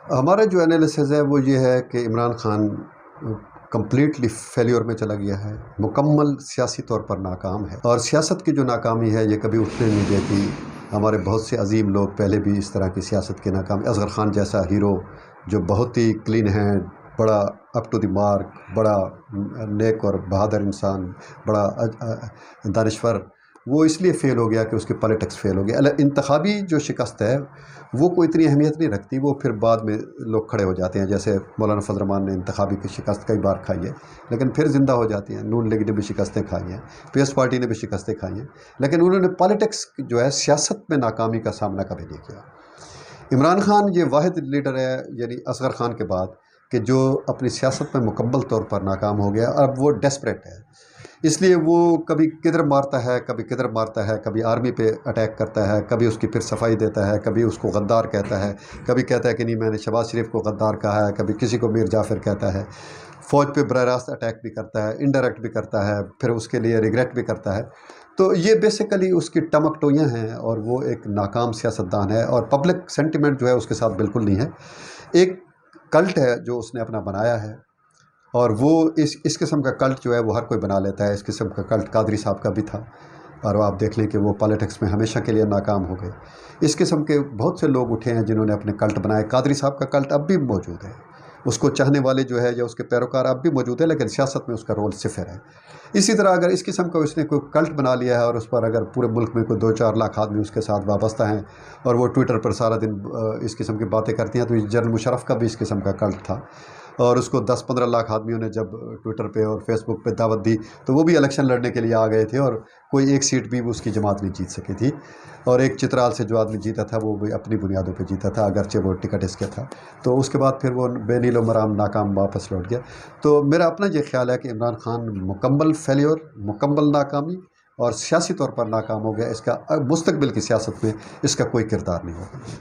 ہمارا جو انالیسز ہے وہ یہ ہے کہ عمران خان کمپلیٹلی فیلیور میں چلا گیا ہے، مکمل سیاسی طور پر ناکام ہے، اور سیاست کی جو ناکامی ہے یہ کبھی اٹھنے نہیں دیتی۔ ہمارے بہت سے عظیم لوگ پہلے بھی اس طرح کی سیاست کی ناکامی، اصغر خان جیسا ہیرو جو بہت ہی کلین ہینڈ، بڑا اپ ٹو دی مارک، بڑا نیک اور بہادر انسان، بڑا دانشور، وہ اس لیے فیل ہو گیا کہ اس کی پالیٹکس فیل ہو گیا۔ انتخابی جو شکست ہے وہ کوئی اتنی اہمیت نہیں رکھتی، وہ پھر بعد میں لوگ کھڑے ہو جاتے ہیں، جیسے مولانا فضل الرحمان نے انتخابی کی شکست کئی بار کھائی ہے لیکن پھر زندہ ہو جاتی ہیں۔ نون لیگ نے بھی شکستیں کھائی ہیں، پیس پارٹی نے بھی شکستیں کھائی ہیں، لیکن انہوں نے پالیٹکس جو ہے سیاست میں ناکامی کا سامنا کبھی نہیں کیا۔ عمران خان یہ واحد لیڈر ہے یعنی اصغر خان کے بعد کہ جو اپنی سیاست میں مکمل طور پر ناکام ہو گیا۔ اب وہ ڈیسپریٹ ہے، اس لیے وہ کبھی کدھر مارتا ہے، کبھی کدھر مارتا ہے، کبھی آرمی پہ اٹیک کرتا ہے، کبھی اس کی پھر صفائی دیتا ہے، کبھی اس کو غدار کہتا ہے، کبھی کہتا ہے کہ نہیں میں نے شہباز شریف کو غدار کہا ہے، کبھی کسی کو میر جعفر کہتا ہے، فوج پہ براہ راست اٹیک بھی کرتا ہے، انڈائریکٹ بھی کرتا ہے، پھر اس کے لیے ریگریٹ بھی کرتا ہے۔ تو یہ بیسیکلی اس کی ٹمک ٹوئیاں ہیں، اور وہ ایک ناکام سیاستدان ہے، اور پبلک سینٹیمنٹ جو ہے اس کے ساتھ بالکل نہیں ہے۔ ایک کلٹ ہے جو اس نے اپنا بنایا ہے، اور وہ اس قسم کا کلٹ جو ہے وہ ہر کوئی بنا لیتا ہے۔ اس قسم کا کلٹ قادری صاحب کا بھی تھا، اور آپ دیکھ لیں کہ وہ پالیٹکس میں ہمیشہ کے لیے ناکام ہو گئے۔ اس قسم کے بہت سے لوگ اٹھے ہیں جنہوں نے اپنے کلٹ بنائے۔ قادری صاحب کا کلٹ اب بھی موجود ہے، اس کو چاہنے والے جو ہے یا اس کے پیروکار اب بھی موجود ہے، لیکن سیاست میں اس کا رول صفر ہے۔ اسی طرح اگر اس قسم کا اس نے کوئی کلٹ بنا لیا ہے، اور اس پر اگر پورے ملک میں کوئی 2-4 لاکھ آدمی اس کے ساتھ وابستہ ہیں، اور وہ ٹویٹر پر سارا دن اس قسم کی باتیں کرتی ہیں، تو جنرل مشرف کا بھی اس قسم کا کلٹ تھا، اور اس کو 10-15 لاکھ آدمیوں نے جب ٹویٹر پہ اور فیس بک پہ دعوت دی تو وہ بھی الیکشن لڑنے کے لیے آ گئے تھے، اور کوئی ایک سیٹ بھی اس کی جماعت نہیں جیت سکی تھی، اور ایک چترال سے جو آدمی جیتا تھا وہ بھی اپنی بنیادوں پہ جیتا تھا، اگرچہ وہ ٹکٹ اس کے تھا۔ تو اس کے بعد پھر وہ بے نیل و مرام ناکام واپس لوٹ گیا۔ تو میرا اپنا یہ خیال ہے کہ عمران خان مکمل فیلیور، مکمل ناکامی، اور سیاسی طور پر ناکام ہو گیا۔ اس کا مستقبل کی سیاست میں اس کا کوئی کردار نہیں ہوگا۔